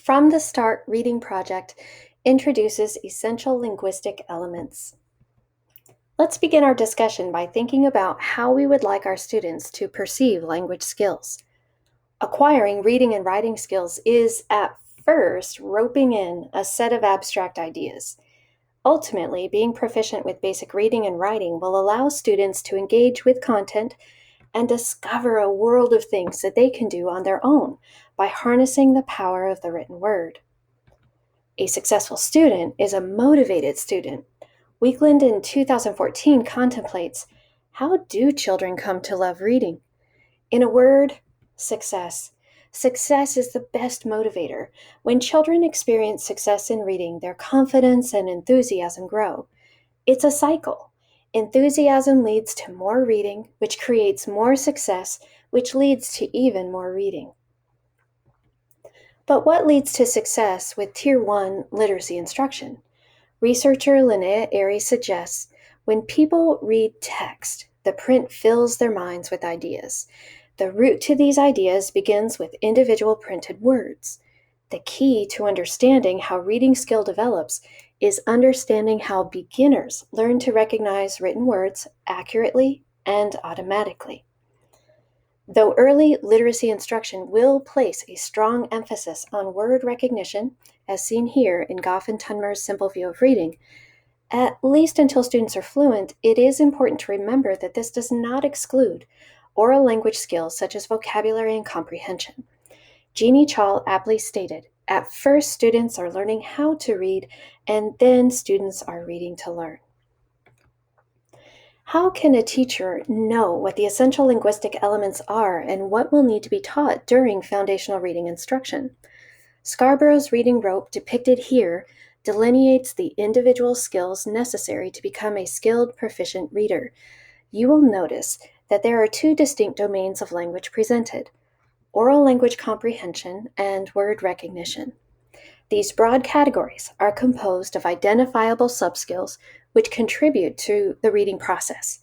From the Start reading project introduces essential linguistic elements. Let's begin our discussion by thinking about how we would like our students to perceive language skills. Acquiring reading and writing skills is, at first, roping in a set of abstract ideas. Ultimately, being proficient with basic reading and writing will allow students to engage with content and discover a world of things that they can do on their own by harnessing the power of the written word. A successful student is a motivated student. Weekland in 2014 contemplates, how do children come to love reading? In a word, success. Success is the best motivator. When children experience success in reading, their confidence and enthusiasm grow. It's a cycle. Enthusiasm leads to more reading, which creates more success, which leads to even more reading. But what leads to success with Tier 1 literacy instruction? Researcher Linnea Airy suggests when people read text, the print fills their minds with ideas. The route to these ideas begins with individual printed words. The key to understanding how reading skill develops is understanding how beginners learn to recognize written words accurately and automatically. Though early literacy instruction will place a strong emphasis on word recognition, as seen here in Goff and Tunmer's Simple View of Reading, at least until students are fluent, it is important to remember that this does not exclude oral language skills such as vocabulary and comprehension. Jeannie Chall aptly stated, at first students are learning how to read, and then students are reading to learn. How can a teacher know what the essential linguistic elements are and what will need to be taught during foundational reading instruction? Scarborough's reading rope, depicted here, delineates the individual skills necessary to become a skilled, proficient reader. You will notice that there are two distinct domains of language presented: oral language comprehension and word recognition. These broad categories are composed of identifiable subskills which contribute to the reading process.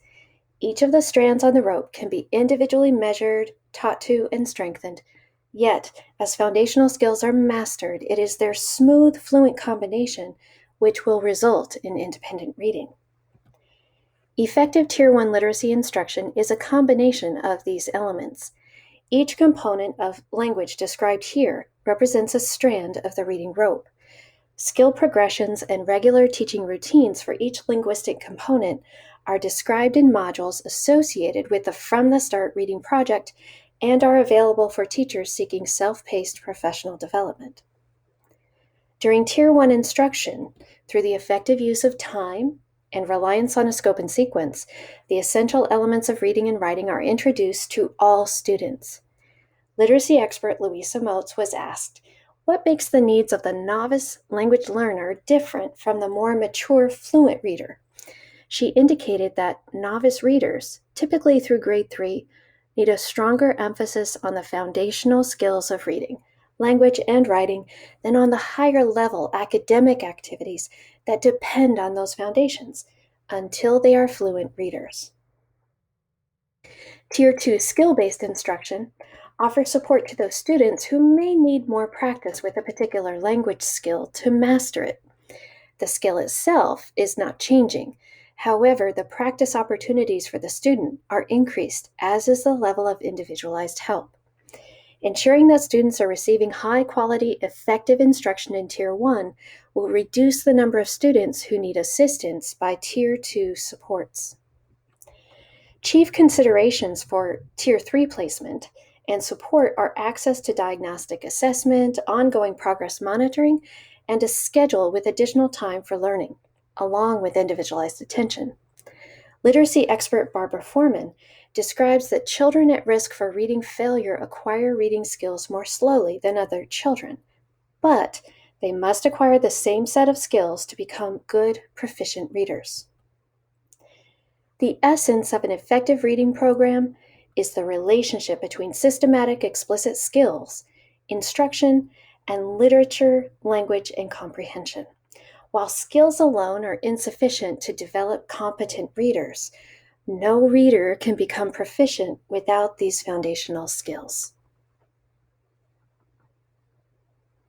Each of the strands on the rope can be individually measured, taught to, and strengthened. Yet, as foundational skills are mastered, it is their smooth, fluent combination which will result in independent reading. Effective Tier 1 literacy instruction is a combination of these elements. Each component of language described here represents a strand of the reading rope. Skill progressions and regular teaching routines for each linguistic component are described in modules associated with the From the Start reading project and are available for teachers seeking self-paced professional development. During Tier 1 instruction, through the effective use of time and reliance on a scope and sequence, the essential elements of reading and writing are introduced to all students. Literacy expert Louisa Moats was asked, what makes the needs of the novice language learner different from the more mature fluent reader? She indicated that novice readers, typically through grade 3, need a stronger emphasis on the foundational skills of reading, language, and writing than on the higher level academic activities that depend on those foundations until they are fluent readers. Tier 2 skill-based instruction offers support to those students who may need more practice with a particular language skill to master it. The skill itself is not changing. However, the practice opportunities for the student are increased, as is the level of individualized help. Ensuring that students are receiving high-quality, effective instruction in Tier 1 will reduce the number of students who need assistance by Tier 2 supports. Chief considerations for Tier 3 placement and support are access to diagnostic assessment, ongoing progress monitoring, and a schedule with additional time for learning, along with individualized attention. Literacy expert Barbara Foreman describes that children at risk for reading failure acquire reading skills more slowly than other children, but they must acquire the same set of skills to become good, proficient readers. The essence of an effective reading program is the relationship between systematic explicit skills, instruction, and literature, language, and comprehension. While skills alone are insufficient to develop competent readers, no reader can become proficient without these foundational skills.